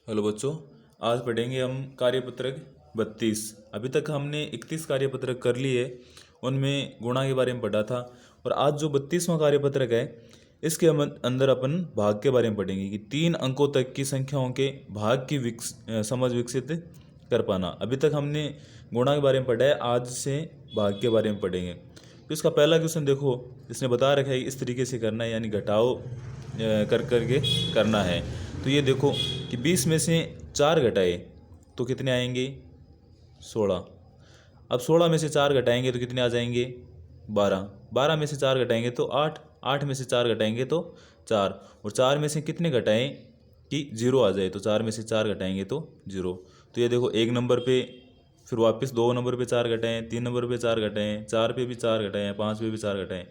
Hello बच्चों, आज पढ़ेंगे हम कार्यपत्रक 32। अभी तक हमने 31 कार्यपत्रक कर लिए, उनमें गुणा के बारे में पढ़ा था। और आज जो 32वां कार्यपत्रक है, इसके अंदर अपन भाग के बारे में पढ़ेंगे कि 3 अंकों तक की संख्याओं के भाग की समझ विकसित कर पाना। अभी तक हमने गुणा के बारे में पढ़ा है, आज से भाग के बारे में पढ़ेंगे। तो इसका पहला क्वेश्चन देखो, इसने बता रखा है इस तरीके से करना है, यानी घटाओ कर करके करना है। तो ये देखो कि 20 में से 4 घटाए तो कितने आएंगे? 16। अब 16 में से 4 घटाएंगे तो कितने आ जाएंगे? 12। 12 में से 4 घटाएंगे तो 8। 8 में से 4 घटाएंगे तो 4। और 4 में से कितने घटाएं कि 0 आ जाए? तो 4 में से 4 घटाएंगे तो 0। तो ये देखो 1 नंबर पे, फिर वापस 2 नंबर पे 4 घटाएं, 3 नंबर पे 4 घटाएं, 4 पे भी 4 घटाएं, 5 पे भी 4 घटाएं।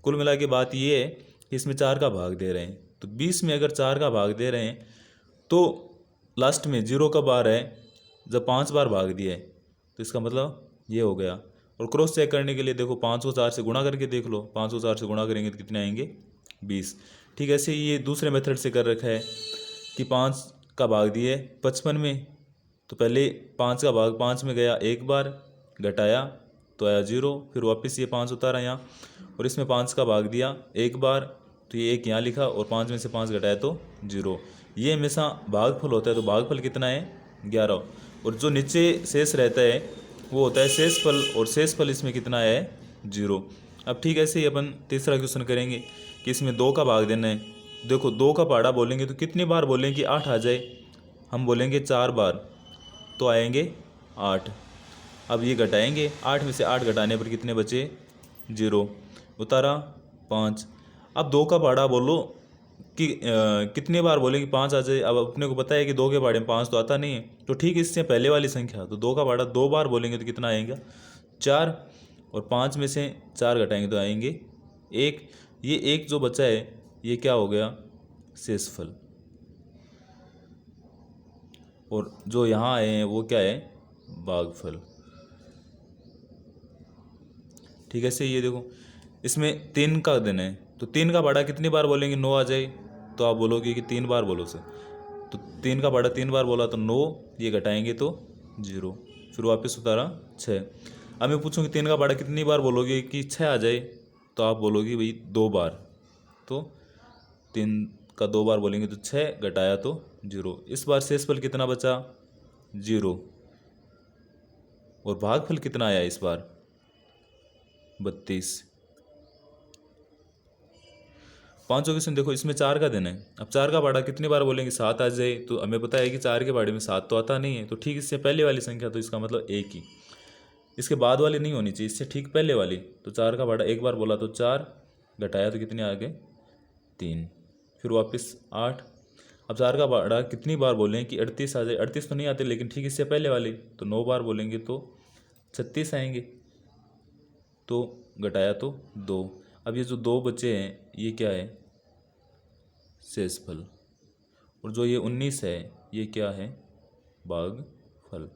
कुल मिला के बात ये है कि इसमें 4 का भाग दे रहे हैं। तो 20 में अगर 4 का भाग दे रहे हैं तो लास्ट में 0 कब आ रहा है? जब 5 बार भाग दिया है। तो इसका मतलब ये हो गया। और क्रॉस चेक करने के लिए देखो 5 को 4 से गुणा करके देख लो। 5 को 4 से गुणा करेंगे तो कितने आएंगे? 20। ठीक है, ऐसे ये दूसरे मेथड से कर रखा है कि 5 का भाग दिए 55 में, तो पहले 5 का भाग 5 में गया, एक बार घटाया तो आया 0, फिर वापस ये 5 उतारा यहाँ, और इसमें 5 का भाग दिया एक बार, तो ये 1 यहाँ लिखा, और 5 में से 5 घटाया तो 0। ये हमेशा भागफल होता है। तो भागफल कितना है? 11। और जो नीचे शेष रहता है वो होता है शेषफल, और शेषफल इसमें कितना है? 0। अब ठीक ऐसे ही अपन तीसरा क्वेश्चन करेंगे कि इसमें 2 का भाग देना है। देखो 2 का पहाड़ा बोलेंगे तो कितनी बार बोलेंगे कि 8 आ जाए? हम बोलेंगे 4 बार, तो आएंगे 8। अब ये घटाएंगे, 8 में से 8 घटाने पर कितने बचे? 0। उतारा 5। अब 2 का पहाड़ा बोलो कि कितनी बार बोलेंगे 5 आ जाए? अब अपने को पता है कि 2 के पहाड़े में 5 तो आता नहीं है, तो ठीक इससे पहले वाली संख्या, तो 2 का पहाड़ा 2 बार बोलेंगे तो कितना आएगा? 4। और 5 में से 4 घटाएंगे तो आएंगे 1। ये 1 जो बचा है ये क्या हो गया? शेषफल। और जो यहाँ आए हैं वो क्या है? भागफल। ठीक है, सही। ये देखो इसमें 3 का दिन है, तो 3 का पहाड़ा कितनी बार बोलेंगे 9 आ जाए? तो आप बोलोगे कि 3 बार बोलो से, तो 3 का पहाड़ा 3 बार बोला तो 9, ये घटाएंगे तो 0, फिर वापस उतारा 6। अब मैं पूछूँ कि 3 का पहाड़ा कितनी बार बोलोगे कि 6 आ जाए? तो आप बोलोगे भाई 2 बार, तो 3 का 2 बार बोलेंगे तो 6, घटाया तो 0। इस बार शेषफल कितना बचा? 0। और भागफल कितना आया इस बार? 32। पाँचों क्वेश्चन देखो, इसमें 4 का दिन है। अब 4 का पहाड़ा कितनी बार बोलेंगे? 7 आ जाए? तो हमें पता है कि 4 के पहाड़े में 7 तो आता नहीं है, तो ठीक इससे पहले वाली संख्या, तो इसका मतलब 1 ही, इसके बाद वाली नहीं होनी चाहिए, इससे ठीक पहले वाली। तो 4 का पहाड़ा एक बार बोला तो 4, घटाया तो कितने आ गए? 3, फिर वापस 8। अब 4 का पहाड़ा कितनी बार बोलें कि 38 आ जाए? 38 तो नहीं आते, लेकिन ठीक इससे पहले वाली, तो 9 बार बोलेंगे तो 36 आएंगे, तो घटाया तो 2। अब ये जो 2 बचे हैं ये क्या है? शेषफल। और जो ये 19 है ये क्या है? भागफल।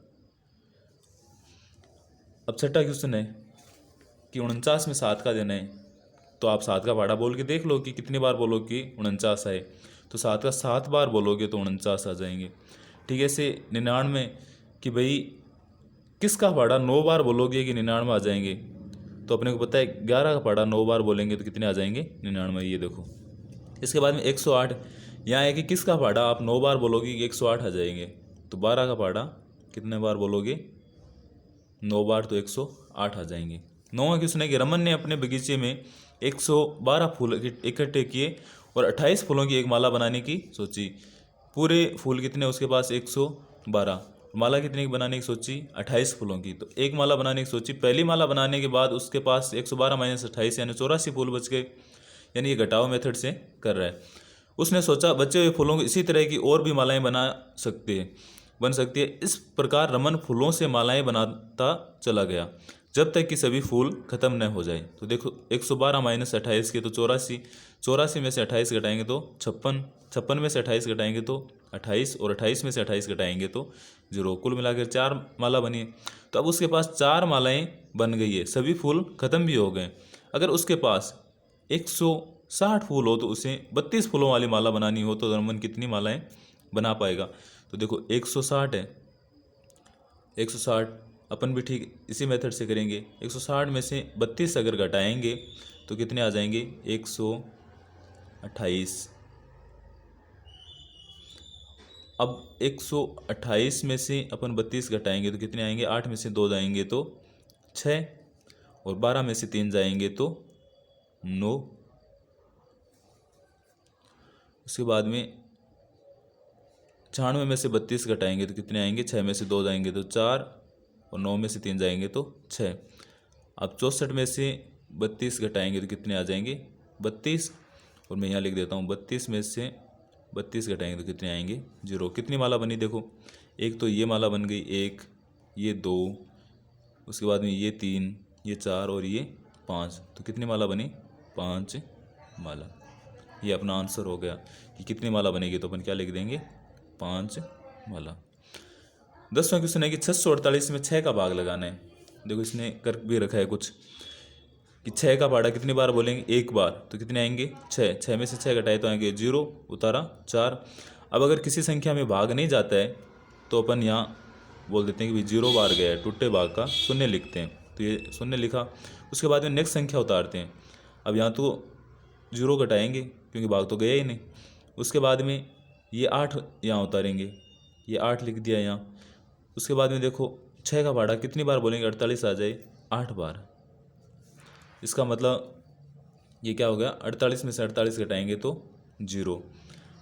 अब छठा क्वेश्चन है कि 49 में 7 का देना है। तो आप 7 का पहाड़ा बोल के देख लो कि कितनी बार बोलो कि 49 आए। तो 7 का 7 बार बोलोगे तो 49 आ जाएंगे। ठीक है, ऐसे 99 कि भाई किसका पहाड़ा 9 बार बोलोगे कि 99 आ जाएंगे? तो अपने को पता है 11 का पहाड़ा 9 बार बोलेंगे तो कितने आ जाएंगे? 99। ये देखो इसके बाद में 108, यहाँ है कि किसका पहाड़ा आप 9 बार बोलोगे कि 108 आ जाएंगे? तो 12 का पहाड़ा कितने बार बोलोगे? 9 बार, तो 108 आ जाएंगे। 9वां क्वेश्चन है कि रमन ने अपने बगीचे में 112 फूल इकट्ठे किए और 28 फूलों की एक माला बनाने की सोची। पूरे फूल कितने उसके पास? 112। माला कितने की बनाने की सोची? 28 फूलों की। तो एक माला बनाने की सोची, पहली माला बनाने के बाद उसके पास 112 माइनस 28 यानी 84 फूल बच गए, यानी ये घटाव मेथड से कर रहा है। उसने सोचा बचे हुए फूलों को इसी तरह की और भी मालाएं बन सकती है। इस प्रकार रमन फूलों से मालाएं बनाता चला गया जब तक कि सभी फूल खत्म न हो जाए। तो देखो 112 माइनस 28 के तो 84, 84 में से 28 घटाएंगे तो 56, 56 में से 28 घटाएंगे तो 28, और 28 में से 28 घटाएंगे तो 0। कुल मिलाकर 4 माला बनी है। तो अब उसके पास 4 मालाएं बन गई है, सभी फूल खत्म भी हो गए। अगर उसके पास 160 फूल हो तो उसे 32 फूलों वाली माला बनानी हो तो रमन कितनी मालाएं बना पाएगा। तो देखो 160 है, 160 अपन भी ठीक इसी मेथड से करेंगे। 160 में से 32 अगर घटाएंगे तो कितने आ जाएंगे, 128। अब 128 में से अपन 32 घटाएंगे तो कितने आएंगे, 8 में से 2 जाएंगे तो 6, और 12 में से 3 जाएंगे तो 9। उसके बाद में 96 में से 32 घटाएंगे तो कितने आएंगे, 6 में से 2 जाएंगे तो 4, और 9 में से 3 जाएंगे तो 6। अब 64 में से 32 घटाएंगे तो कितने आ जाएंगे, 32, और मैं यहाँ लिख देता हूँ 32 में से 32 घटाएंगे तो कितने आएंगे, 0। कितनी माला बनी देखो, एक तो ये माला बन गई, एक, ये 2, उसके बाद में ये 3, ये 4 और ये 5, तो कितनी माला बनी, 5 माला। ये अपना आंसर हो गया कि कितनी माला बनेगी, तो अपन क्या लिख देंगे, 5 माला। 10वां क्वेश्चन है कि 648 में 6 का भाग लगाना है। देखो इसने कर भी रखा है कुछ कि 6 का पहाड़ा कितनी बार बोलेंगे, एक बार, तो कितने आएंगे, 6। 6 में से 6 घटाए तो आएंगे 0, उतारा 4। अब अगर किसी संख्या में भाग नहीं जाता है तो अपन यहाँ बोल देते हैं कि 0 बार गया है, टूटे भाग का शून्य लिखते हैं, तो ये शून्य लिखा। उसके बाद में नेक्स्ट संख्या उतारते हैं। अब यहाँ तो 0 घटाएंगे क्योंकि भाग तो गया ही नहीं। उसके बाद में ये 8 यहाँ उतारेंगे, ये 8 लिख दिया यहाँ। उसके बाद में देखो 6 का भाड़ा कितनी बार बोलेंगे, 48 आ जाए, 8 बार। इसका मतलब ये क्या हो गया, 48 में से 48 घटाएंगे तो 0।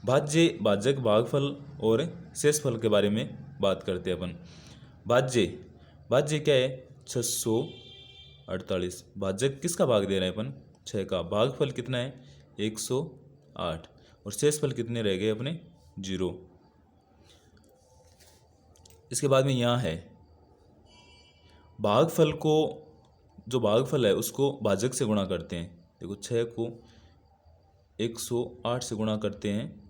भाज्य, भाजक, भागफल और शेषफल के बारे में बात करते हैं अपन। भाज्य, भाज्य क्या है, 648। भाजक किसका भाग दे रहे हैं अपन, 6 का। भागफल कितना है, 108, और शेषफल कितने रह गए अपने, 0। इसके बाद में यहाँ है भागफल को, जो भागफल है उसको भाजक से गुणा करते हैं। देखो 6 को 108 से गुणा करते हैं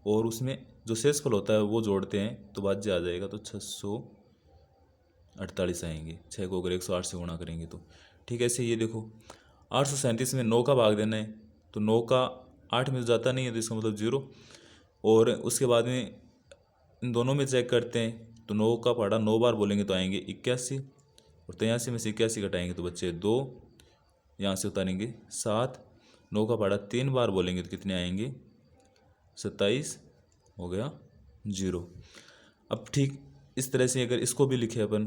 और उसमें जो शेषफल होता है वो जोड़ते हैं तो भाज्य आ जाएगा, तो 648 आएंगे। 6 को अगर 108 से गुणा करेंगे तो ठीक है। ऐसे ये देखो 837 में 9 का भाग देना है, तो 9 का 8 में जाता नहीं है तो इसका मतलब 0। और उसके बाद में इन दोनों में चेक करते हैं तो 9 का पहाड़ा 9 बार बोलेंगे तो आएंगे 81, और 83 में से 81 घटाएंगे तो बच्चे 2, यहाँ से उतारेंगे 7। 9 का पहाड़ा 3 बार बोलेंगे तो कितने आएंगे, 27, हो गया 0। अब ठीक इस तरह से अगर इसको भी लिखे अपन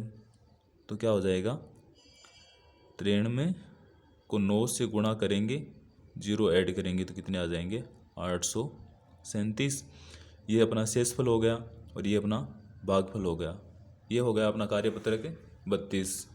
तो क्या हो जाएगा, 93 को 9 से गुणा करेंगे, 0 ऐड करेंगे तो कितने आ जाएंगे, 837। ये अपना शेषफल हो गया और ये अपना भागफल हो गया। ये हो गया अपना कार्यपत्रक 32।